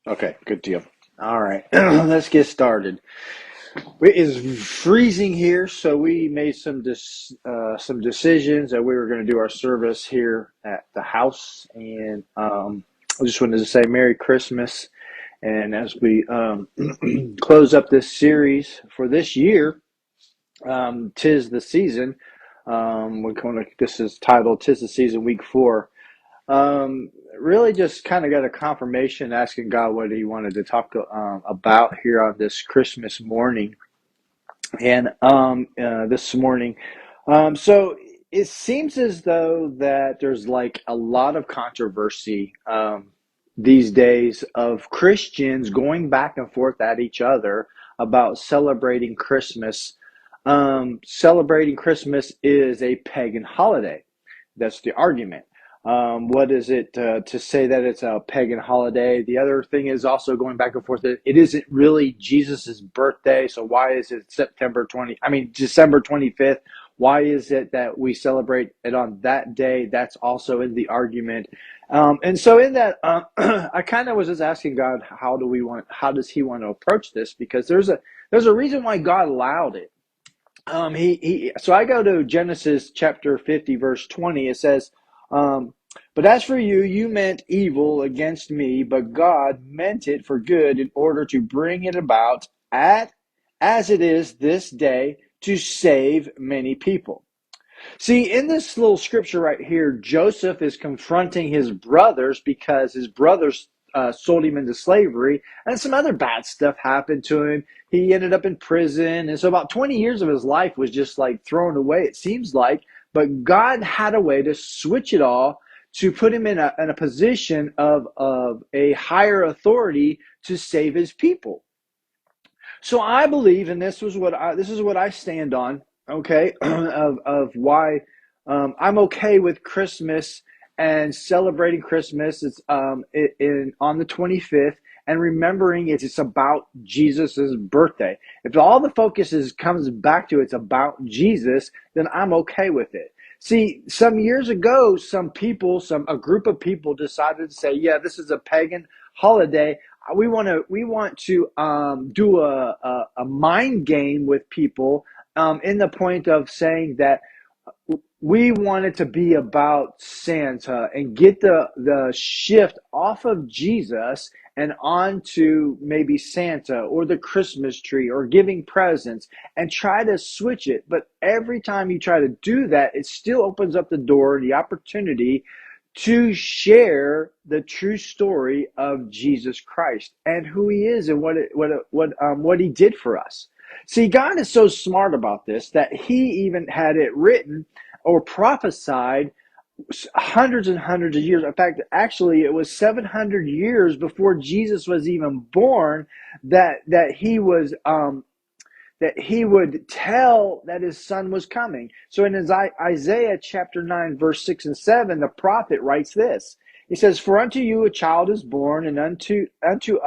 Okay, good deal. All right, let's get started. It is freezing here, so we made some decisions that we were going to do our service here at the house, and I just wanted to say Merry Christmas. And as we close up this series for this year, "Tis the Season." This is titled "Tis the Season," week 4. Really just kind of got a confirmation asking God what he wanted to talk about here on this Christmas morning and this morning. So it seems as though that there's like a lot of controversy these days of Christians going back and forth at each other about celebrating Christmas. Celebrating Christmas is a pagan holiday. That's the argument. What is it to say that it's a pagan holiday? The other thing is also going back and forth that it isn't really Jesus's birthday. So why is it December 25th? Why is it that we celebrate it on that day? That's also in the argument. And so in that, I kind of was just asking God, how does he want to approach this? Because there's a reason why God allowed it. So I go to Genesis chapter 50, verse 20. It says, but as for you, you meant evil against me, but God meant it for good in order to bring it about as it is this day to save many people. See, in this little scripture right here, Joseph is confronting his brothers because his brothers sold him into slavery, and some other bad stuff happened to him. He ended up in prison, and so about 20 years of his life was just like thrown away, it seems like. But God had a way to switch it all to put him in a position of a higher authority to save his people. So I believe, and this is what I stand on, okay, of why I'm okay with Christmas and celebrating Christmas. It's on the 25th and remembering it's about Jesus's birthday. If all the focus comes back to it's about Jesus, then I'm okay with it. See, some years ago, a group of people decided to say, yeah, this is a pagan holiday. We want to do a mind game with people in the point of saying that we want it to be about Santa and get the shift off of Jesus and onto maybe Santa or the Christmas tree or giving presents and try to switch it. But every time you try to do that, it still opens up the door, the opportunity to share the true story of Jesus Christ and who he is and what he did for us. See, God is so smart about this that he even had it written or prophesied hundreds and hundreds of years. In fact, actually, it was 700 years before Jesus was even born that he would tell that his son was coming. So in Isaiah chapter 9, verse 6 and 7, the prophet writes this. He says, "For unto you a child is born, and unto us